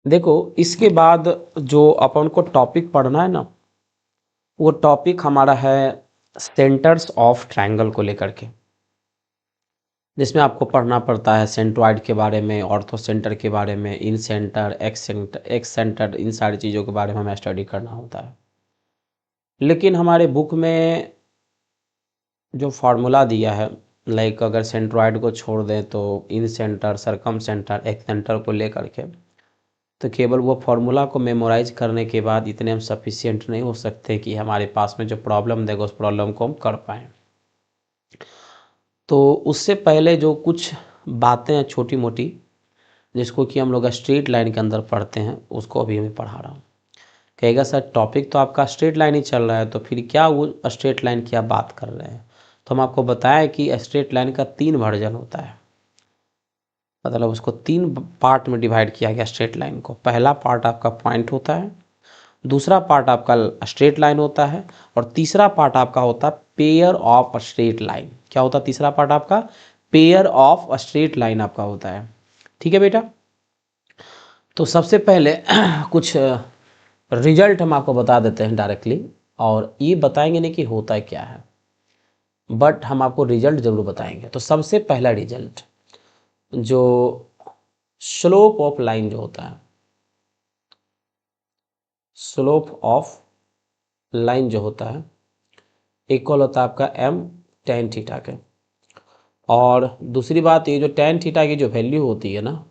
देखो, इसके बाद जो अपन को टॉपिक पढ़ना है ना, वो टॉपिक हमारा है सेंटर्स ऑफ ट्रायंगल को लेकर के, जिसमें आपको पढ़ना पड़ता है सेंट्रॉइड के बारे में, ऑर्थो सेंटर के बारे में, इन सेंटर, एक्स सेंटर, इन सारी चीज़ों के बारे में हमें स्टडी करना होता है। लेकिन हमारे बुक में जो फार्मूला दिया है, लाइक अगर सेंट्रॉइड को छोड़ दें तो इन सेंटर, सरकम सेंटर, एक्स सेंटर को लेकर के, तो केवल वो फार्मूला को मेमोराइज करने के बाद इतने हम सफिशिएंट नहीं हो सकते कि हमारे पास में जो प्रॉब्लम देगा उस प्रॉब्लम को हम कर पाएँ। तो उससे पहले जो कुछ बातें हैं छोटी मोटी, जिसको कि हम लोग स्ट्रेट लाइन के अंदर पढ़ते हैं, उसको अभी मैं पढ़ा रहा हूँ। कहेगा सर टॉपिक तो आपका स्ट्रेट लाइन ही चल रहा है, तो फिर क्या वो स्ट्रेट लाइन की आप बात कर रहे हैं? तो हम आपको बताया कि स्ट्रेट लाइन का 3 वर्जन होता है, मतलब उसको 3 पार्ट में डिवाइड किया गया स्ट्रेट लाइन को। पहला पार्ट आपका पॉइंट होता है, दूसरा पार्ट आपका स्ट्रेट लाइन होता है, और तीसरा पार्ट आपका होता है पेयर ऑफ स्ट्रेट लाइन। क्या होता है तीसरा पार्ट आपका? पेयर ऑफ स्ट्रेट लाइन आपका होता है। ठीक है बेटा, तो सबसे पहले कुछ रिजल्ट हम आपको बता देते हैं डायरेक्टली, और ये बताएंगे नहीं कि होता क्या है, बट हम आपको रिजल्ट जरूर बताएंगे। तो सबसे पहला रिजल्ट, जो स्लोप ऑफ लाइन जो होता है, स्लोप ऑफ लाइन जो होता है इक्वल होता है आपका m tan थीटा के। और दूसरी बात, ये जो tan थीटा की जो वैल्यू होती है ना,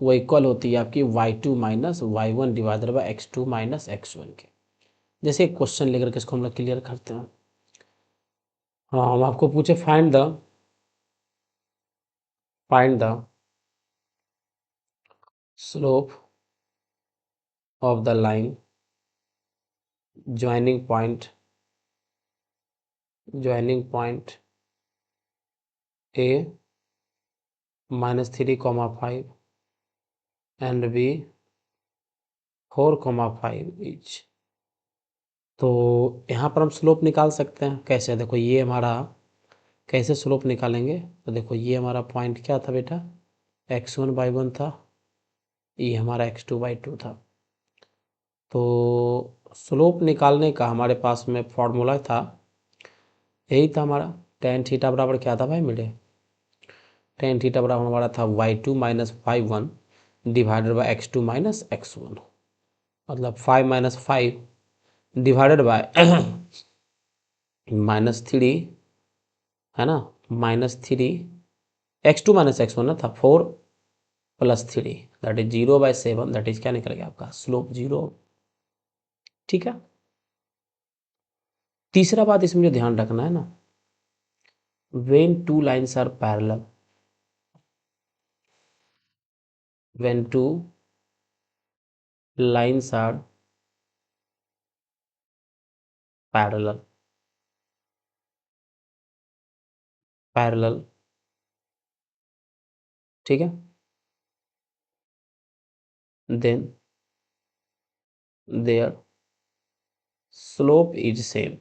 वो इक्वल होती है आपकी y2 minus y1 divided by x2 minus x1 के। जैसे एक क्वेश्चन लेकर के इसको हम लोग क्लियर करते हैं। हाँ, हम आपको पूछे find the slope of the line joining point a -3,5 and b 4,5 etch. तो यहाँ पर हम स्लोप निकाल सकते हैं कैसे? देखो ये हमारा कैसे स्लोप निकालेंगे, तो देखो ये हमारा पॉइंट क्या था बेटा, x1/1 था, ये हमारा x2/2 था। तो स्लोप निकालने का हमारे पास में फॉर्मूला था, यही था हमारा, tan थीटा बराबर क्या था भाई मेरे? tan थीटा बराबर हमारा था y2 minus 5/1 divided by x2 minus x1, मतलब 5 माइनस 5 डिवाइडेड बाय -3, है ना, -3, x2 माइनस x1 ना था, 4 + 3 दैट इज 0/7, दैट इज क्या निकल गया आपका स्लोप 0। ठीक है, तीसरा बात इसमें जो ध्यान रखना है ना, when two lines are parallel, when two lines are parallel, ठीक है, then their slope is same,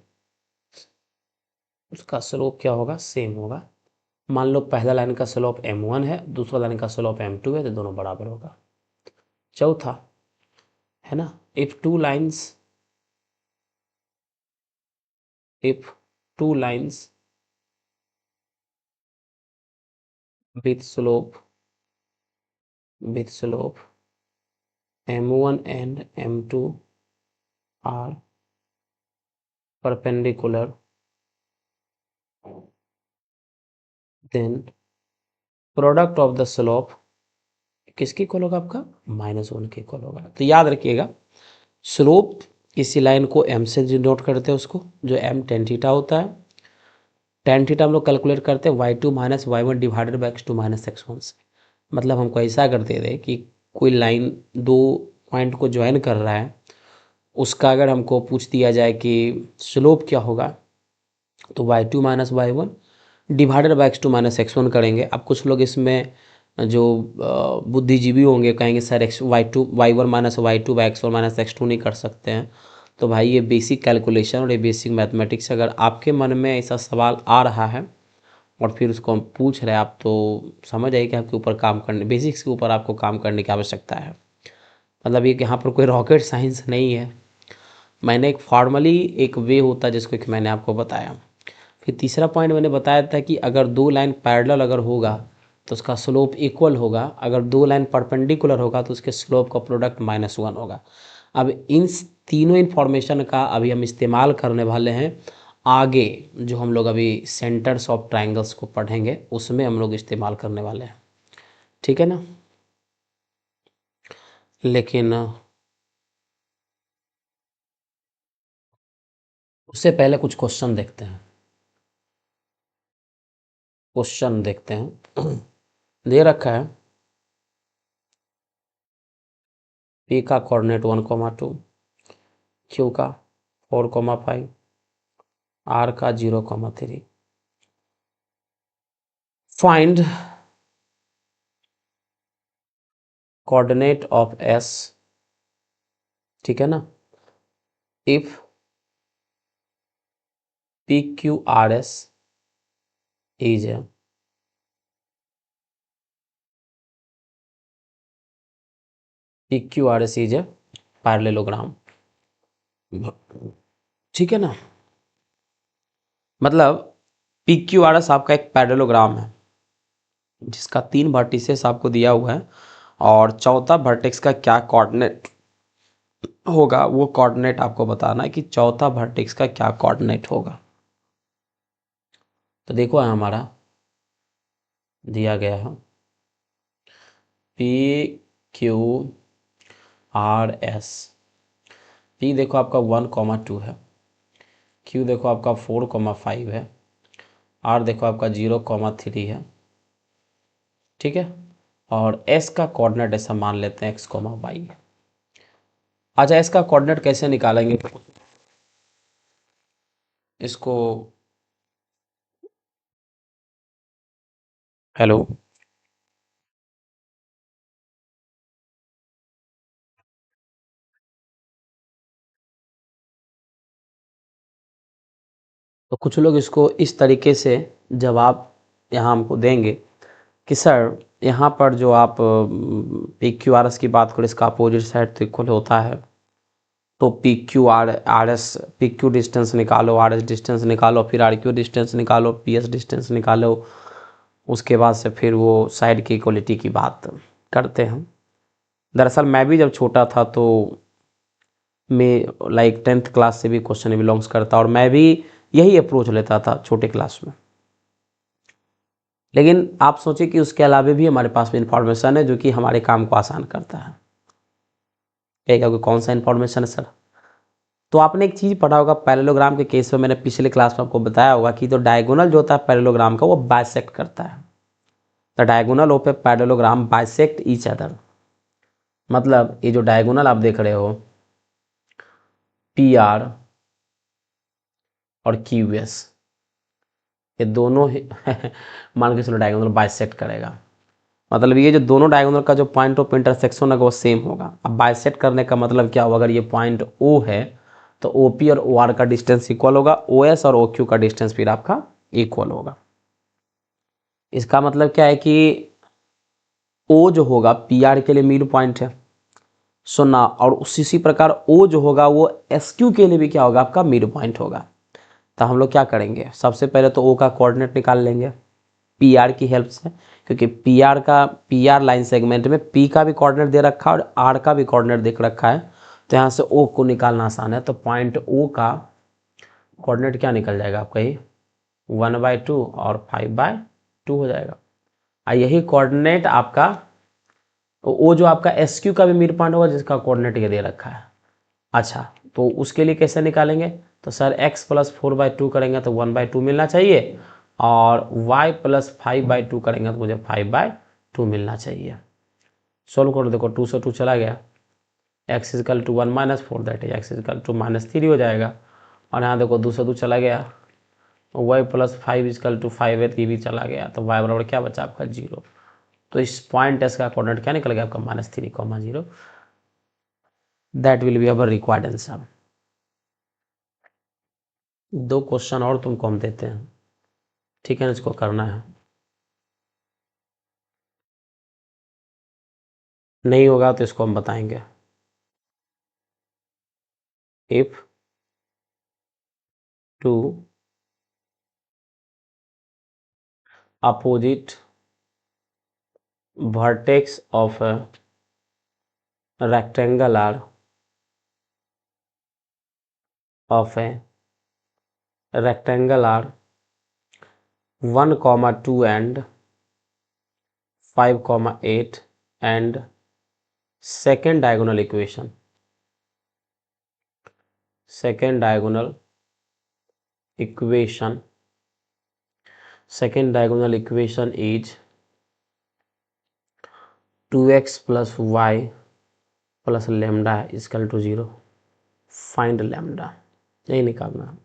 उसका स्लोप क्या होगा? सेम होगा। मान लो पहला लाइन का स्लोप m1 है, दूसरा लाइन का स्लोप m2 है, तो दोनों बराबर होगा। चौथा है ना, if two lines with slope m1 and m2 are perpendicular, then product of the slope किसके इक्वल होगा? आपका -1 के इक्वल होगा। तो याद रखिएगा, स्लोप किसी लाइन को m से डिनोट करते हैं, उसको जो m tan थीटा होता है। tan थीटा हम लोग कैलकुलेट करते हैं y2 minus y1 divided by x2 minus x1 से। मतलब हमको ऐसा करते थे कि कोई लाइन दो पॉइंट को ज्वाइन कर रहा है, उसका अगर हमको पूछ दिया जाए कि स्लोप क्या होगा, तो y2 minus y1 divided by x2 minus x1 करेंगे। अब कुछ लोग इसमें जो बुद्धिजीवी होंगे कहेंगे sir y1 minus y2 by x1 minus x2 नहीं कर सकते हैं, तो भाई ये बेसिक कैलकुलेशन और ये बेसिक मैथमेटिक्स, अगर आपके मन में ऐसा सवाल आ रहा है और फिर उसको हम पूछ रहे हैं आप, तो समझ आइए कि आपके ऊपर काम करने, बेसिक्स के ऊपर आपको काम करने की आवश्यकता है। मतलब ये यहाँ पर कोई रॉकेट साइंस नहीं है। मैंने एक फॉर्मली एक वे होता है जिसको कि मैंने आपको बताया। फिर तीसरा पॉइंट मैंने बताया था कि अगर दो लाइन पैरेलल अगर होगा तो उसका स्लोप इक्वल होगा, अगर दो लाइन परपेंडिकुलर होगा तो उसके स्लोप का प्रोडक्ट -1 होगा। अब इन तीनों इन्फॉर्मेशन का अभी हम इस्तेमाल करने वाले हैं आगे, जो हम लोग अभी सेंटर्स ऑफ ट्राइंगल्स को पढ़ेंगे उसमें हम लोग इस्तेमाल करने वाले हैं, ठीक है ना। लेकिन उससे पहले कुछ क्वेश्चन देखते हैं। क्वेश्चन देखते हैं। दे रखा है पी का कोऑर्डिनेट 1,2, क्यू का 4,5, आर का 0,3। फाइंड कोऑर्डिनेट ऑफ एस, ठीक है ना, if P Q R S is P Q R S is a parallelogram, ठीक है ना। मतलब पी क्यू आर एस आपका एक पैरेललोग्राम है जिसका 3 वर्टिसेस आपको दिया हुआ है और चौथा वर्टेक्स का क्या कोऑर्डिनेट होगा, वो कोऑर्डिनेट आपको बताना है कि चौथा वर्टेक्स का क्या कोऑर्डिनेट होगा। तो देखो हमारा दिया गया है P Q R S. P देखो आपका 1,2 है, क्यू देखो आपका 4,5 है, आर देखो आपका 0,3 है, ठीक है। और एस का कोऑर्डिनेट ऐसा मान लेते हैं x,y। अच्छा, एस का कोऑर्डिनेट कैसे निकालेंगे इसको, हेलो, तो कुछ लोग इसको इस तरीके से जवाब यहाँ हमको देंगे कि सर यहाँ पर जो आप पी क्यू आर एस की बात करें, इसका अपोजिट साइड तो इक्वल होता है, तो P Q R S, P Q distance निकालो, आर एस डिस्टेंस निकालो, फिर आर क्यू डिस्टेंस निकालो, पी एस डिस्टेंस निकालो, उसके बाद से फिर वो साइड की इक्वलिटी की बात करते हैं। दरअसल मैं भी जब छोटा था तो मैं लाइक 10th क्लास से भी क्वेश्चन बिलोंग्स करता और मैं भी यही अप्रोच लेता था छोटे क्लास में। लेकिन आप सोचिए कि उसके अलावा भी हमारे पास में इंफॉर्मेशन है जो कि हमारे काम को आसान करता है। एक कौन सा इंफॉर्मेशन है सर? तो आपने एक चीज़ पढ़ा होगा पैरेललोग्राम के केस में, मैंने पिछले क्लास में आपको बताया होगा कि तो डायगोनल जो होता है पैरेललोग्राम का वो बाइसेक्ट करता है। The diagonal of a parallelogram bisect each other. मतलब ये जो डायगोनल आप देख रहे हो पी आर और क्यू एस, ये दोनों ही मान के चलो डायगोनल बाइसेक्ट करेगा। मतलब ये जो दोनों डायगोनल का जो पॉइंट ऑफ इंटरसेक्शन है वो सेम होगा। अब बाइसेक्ट करने का मतलब क्या होगा, अगर ये पॉइंट ओ है तो ओ पी और ओ आर का डिस्टेंस इक्वल होगा, ओ एस और ओ क्यू का डिस्टेंस फिर आपका इक्वल होगा। इसका मतलब क्या है कि ओ जो होगा पी आर के लिए मिड पॉइंट है सुनना, और उसी प्रकार ओ जो होगा वो एस क्यू के लिए भी क्या होगा, आपका मिड पॉइंट होगा। तो हम लोग क्या करेंगे, सबसे पहले तो ओ का कोऑर्डिनेट निकाल लेंगे पी आर की हेल्प से, क्योंकि पी आर लाइन सेगमेंट में पी का भी कोऑर्डिनेट दे रखा है और आर का भी कोऑर्डिनेट देख रखा है, तो यहाँ से ओ को निकालना आसान है। तो पॉइंट ओ का कोऑर्डिनेट क्या निकल जाएगा आपका, ये 1/2 और 5/2 हो जाएगा। और यही कोऑर्डिनेट आपका ओ जो आपका एस क्यू का भी मिड पॉइंट होगा जिसका कोऑर्डिनेट ये दे रखा है। अच्छा, तो उसके लिए कैसे निकालेंगे, तो सर x + 4/2 करेंगे तो 1/2 मिलना चाहिए, और y + 5/2 करेंगे तो मुझे 5/2 मिलना चाहिए। सोल्व करो, देखो 2 से 2 चला गया, x = 1 - 4, दैट इज x = -3 हो जाएगा। और यहाँ देखो 2 से 2 चला गया, y + 5 = 5 है, ये भी चला गया, तो y बराबर क्या बचा आपका 0। तो इस पॉइंट एस का कोऑर्डिनेट क्या निकल गया आपका -3, 0। That will be our required answer. 2 question और तुमको हम देते हैं, ठीक है ना, इसको करना है। नहीं होगा तो इसको हम बताएंगे। If two opposite vertex of a rectangle are of a rectangle are 1, 2 and 5, 8 and second diagonal equation second diagonal equation is 2x plus y plus lambda is equal to 0. Find lambda, यही निकालना है।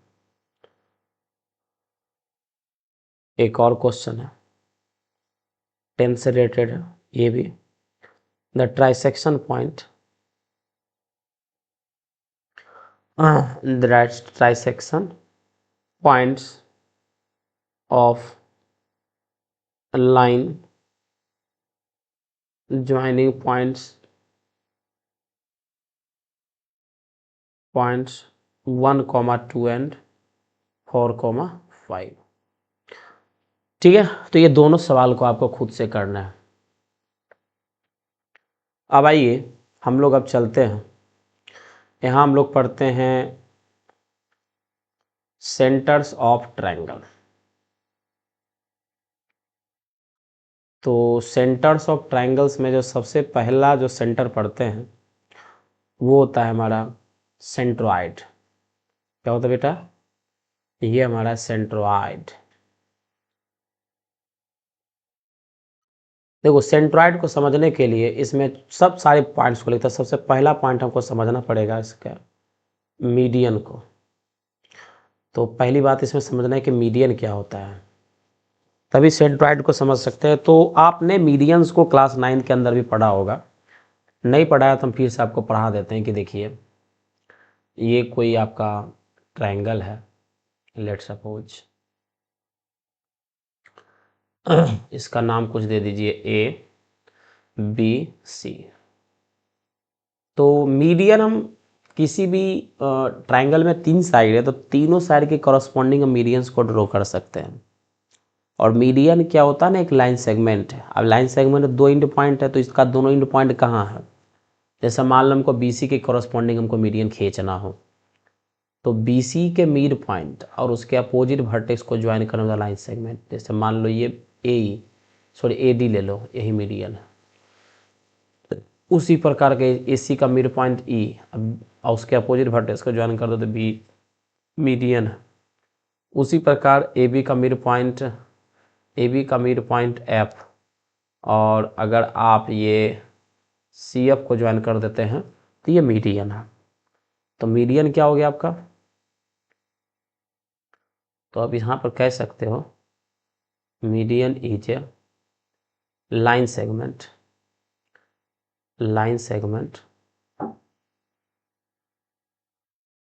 एक और question है 10 से related है ये भी। The trisection point the trisection points of a line joining points 1, 2 and 4, 5। ठीक है, तो ये दोनों सवाल को आपको खुद से करना है। अब आइए हम लोग अब चलते हैं, यहाँ हम लोग पढ़ते हैं सेंटर्स ऑफ ट्रायंगल। तो सेंटर्स ऑफ ट्रायंगल्स में जो सबसे पहला जो सेंटर पढ़ते हैं वो होता है हमारा सेंट्रॉइड। क्या होता है बेटा? ये हमारा सेंट्रॉइड। देखो सेंट्रॉइड को समझने के लिए इसमें सब सारे पॉइंट्स को लिखता है। सबसे पहला पॉइंट हमको समझना पड़ेगा इसका मीडियन को। तो पहली बात इसमें समझना है कि मीडियन क्या होता है, तभी सेंट्रॉइड को समझ सकते हैं। तो आपने मीडियंस को क्लास 9 के अंदर भी पढ़ा होगा, नहीं पढ़ाया तो हम फिर से आपको पढ़ा देते हैं कि देखिए ये कोई आपका ट्रायंगल है, लेट्स सपोज इसका नाम कुछ दे दीजिए ABC। तो मीडियन हम किसी भी ट्रायंगल में 3 साइड है तो तीनों साइड के कॉरस्पॉन्डिंग हम मीडियंस को ड्रॉ कर सकते हैं। और मीडियन क्या होता है ना, एक लाइन सेगमेंट है। अब लाइन सेगमेंट 2 एंड पॉइंट है तो इसका दोनों एंड पॉइंट कहाँ है? जैसे मान लो हमको BC के कॉरस्पॉन्डिंग हमको मीडियन खींचना हो तो BC के मिड पॉइंट और उसके अपोजिट वर्टेक्स को ज्वाइन करने वाला लाइन सेगमेंट, जैसे मान लो ये AD ले लो, यही मीडियन है। उसी प्रकार के AC का मिड पॉइंट E और उसके अपोजिट वर्टेक्स को ज्वाइन कर दो तो B मीडियन है। उसी प्रकार AB का मिड पॉइंट F, और अगर आप ये CF को ज्वाइन कर देते हैं तो ये मीडियन है। तो मीडियन क्या हो गया आपका? तो अब यहाँ पर कह सकते हो median is a line segment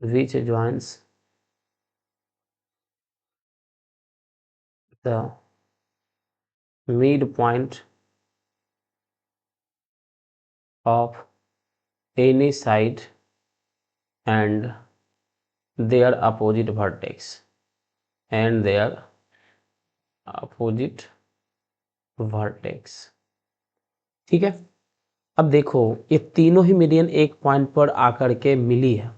which joins the midpoint of any side and their opposite vertex ठीक है। अब देखो ये तीनों ही मीडियन एक पॉइंट पर आकर के मिली है,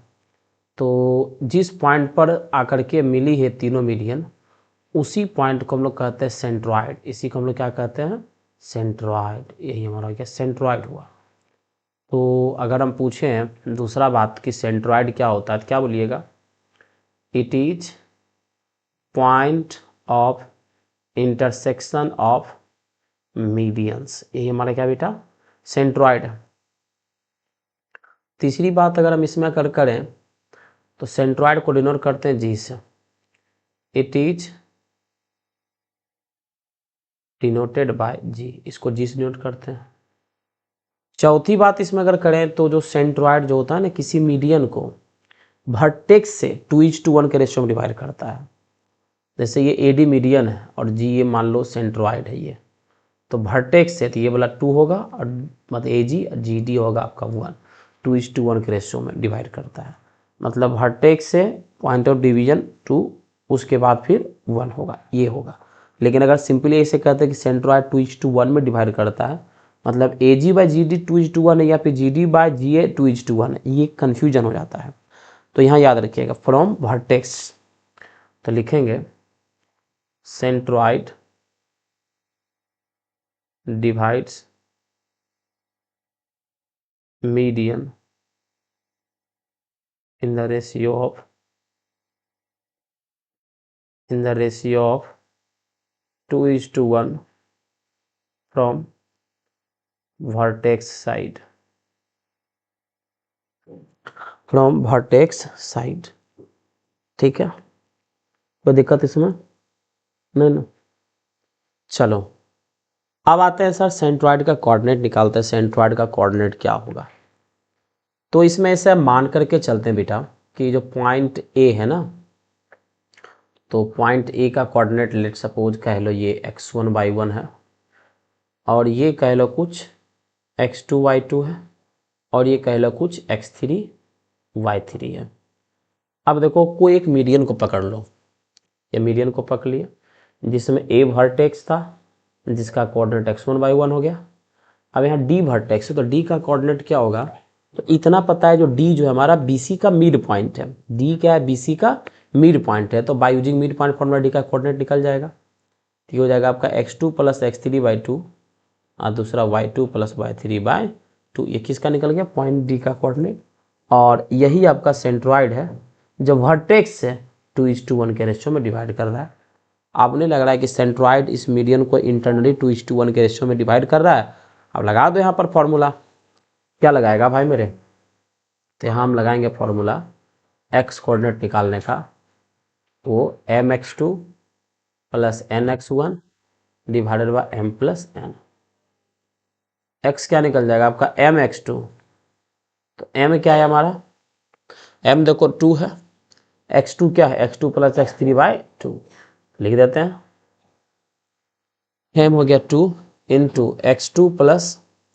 तो जिस पॉइंट पर आकर के मिली है तीनों मीडियन, उसी पॉइंट को हम लोग कहते हैं सेंट्रॉइड। इसी को हम लोग क्या कहते हैं? सेंट्रॉइड। यही हमारा क्या सेंट्रॉइड हुआ। तो अगर हम पूछें दूसरा बात कि सेंट्रॉइड क्या होता है तो क्या बोलिएगा? It is point of intersection of medians. यही हमारा क्या बेटा? सेंट्रॉइड है। तीसरी बात अगर हम इसमें अगर करें तो सेंट्रॉइड को डिनोट करते हैं G से। It is denoted by G, इसको G से डिनोट करते हैं। चौथी बात इसमें अगर करें तो जो सेंट्रॉइड जो होता है ना, किसी मीडियन को वर्टेक्स से 2:1 के रेशियो में डिवाइड करता है। जैसे ये एडी मीडियन है और जी ये मान लो सेंट्रॉइड है ये, तो वर्टेक्स से तो ये वाला 2 होगा और मतलब एजी और जी डी होगा आपका 1, 2:1 के रेशियो में डिवाइड करता है। मतलब वर्टेक्स से पॉइंट ऑफ डिवीजन 2, उसके बाद फिर 1 होगा, ये होगा। लेकिन अगर सिंपली ऐसे कहते हैं कि सेंट्रॉइड 2:1 में डिवाइड करता है, मतलब ए जी बाई जी डी 2:1 है या फिर जी डी बाई जी ए 2:1 है, ये कन्फ्यूजन हो जाता है। तो यहाँ याद रखिएगा फ्रॉम वर्टेक्स, तो लिखेंगे centroid divides median in the ratio of 2:1 from vertex side, ठीक है, कोई दिक्कत इसमें नहीं ना। चलो अब आते हैं सर सेंट्रॉइड का कोऑर्डिनेट निकालते हैं। सेंट्रॉइड का कोऑर्डिनेट क्या होगा, तो इसमें ऐसे मान करके चलते हैं बेटा कि जो पॉइंट ए है ना, तो पॉइंट ए का कोऑर्डिनेट लेट सपोज कह लो ये x1y1 है, और ये कह लो कुछ x2y2 है, और ये कह लो कुछ x3y3 है। अब देखो कोई एक मीडियन को पकड़ लो, ये मीडियन को पकड़ लिया जिसमें ए वर्टेक्स था जिसका कोऑर्डिनेट x1y1 हो गया। अब यहाँ डी वर्टेक्स है तो डी का कोऑर्डिनेट क्या होगा, तो इतना पता है जो डी जो है हमारा बीसी का मिड पॉइंट है, डी क्या है बीसी का मिड पॉइंट है, तो by using mid point formula D का कोऑर्डिनेट निकल जाएगा। ये हो जाएगा आपका x2 + x3/2 और दूसरा y2 + y3/2, ये किसका निकल गया, पॉइंट डी का कोऑर्डिनेट। और यही आपका सेंट्रॉइड है जो वर्टेक्स से 2:1 के रेशियो में डिवाइड कर रहा है। आपने लग रहा है कि सेंट्रॉइड इस मीडियन को इंटरनली 2:1 के रेशियो में डिवाइड कर रहा है। अब लगा दो यहाँ पर फॉर्मूला, क्या लगाएगा भाई मेरे, तो यहाँ हम लगाएंगे फॉर्मूला x कोऑर्डिनेट निकालने का, वो mx2 + nx1 divided by m + n। x क्या निकल जाएगा आपका mx2, तो m क्या है हमारा, m देखो 2 है, x2 क्या है x2 + x3/2, लिख देते हैं m हो गया 2 into x2 +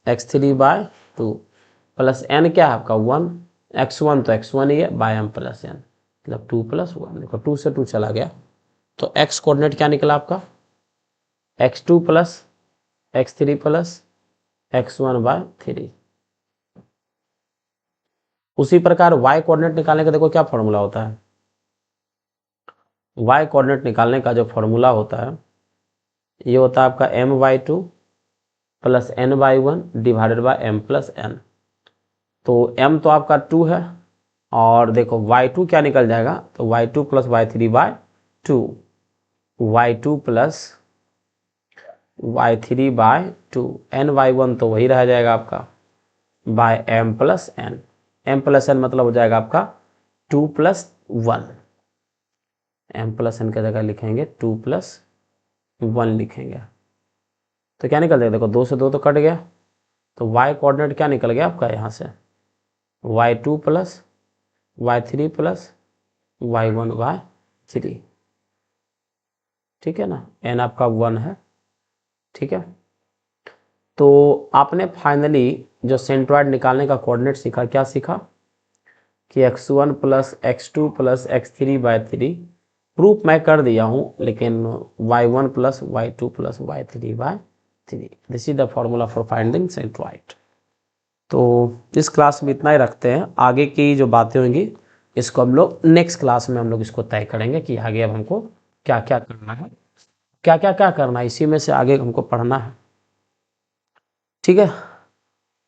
x3/2 plus n क्या है आपका 1, x1 तो x1 ही है बाय m + n, मतलब 2 + 1, देखो 2 से 2 चला गया, तो x कोऑर्डिनेट क्या निकला आपका x2 + x3 + x1/3। उसी प्रकार y कोऑर्डिनेट निकालने का देखो क्या फॉर्मूला होता है, y कोऑर्डिनेट निकालने का जो फॉर्मूला होता है ये होता है आपका m/2 + n/1 divided by m + n। तो m तो आपका 2 है और देखो y2 क्या निकल जाएगा, तो y2 + y3/2, y2 + y3/2, n/1 तो वही रह जाएगा आपका bye m + n, m + n मतलब हो जाएगा आपका 2 + 1, m + n की जगह लिखेंगे 2 + 1 लिखेंगे, तो क्या निकल जाएगा, देखो 2 से 2 तो कट गया, तो y कोऑर्डिनेट क्या निकल गया आपका यहाँ से y2 + y3 + y1/3, ठीक है ना, n आपका 1 है, ठीक है। तो आपने फाइनली जो सेंट्रॉइड निकालने का कोऑर्डिनेट सीखा, क्या सीखा कि x1 + x2 + x3/3, प्रूफ मैं कर दिया हूँ लेकिन y1 + y2 + y3/3, this is the formula for finding centroid. तो इस क्लास में इतना ही रखते हैं, आगे की जो बातें होंगी इसको हम लोग नेक्स्ट क्लास में हम लोग इसको तय करेंगे कि आगे अब हमको क्या क्या करना है, क्या करना है, इसी में से आगे हमको पढ़ना है, ठीक है।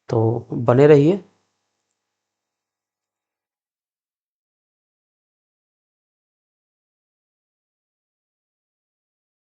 तो बने रहिए।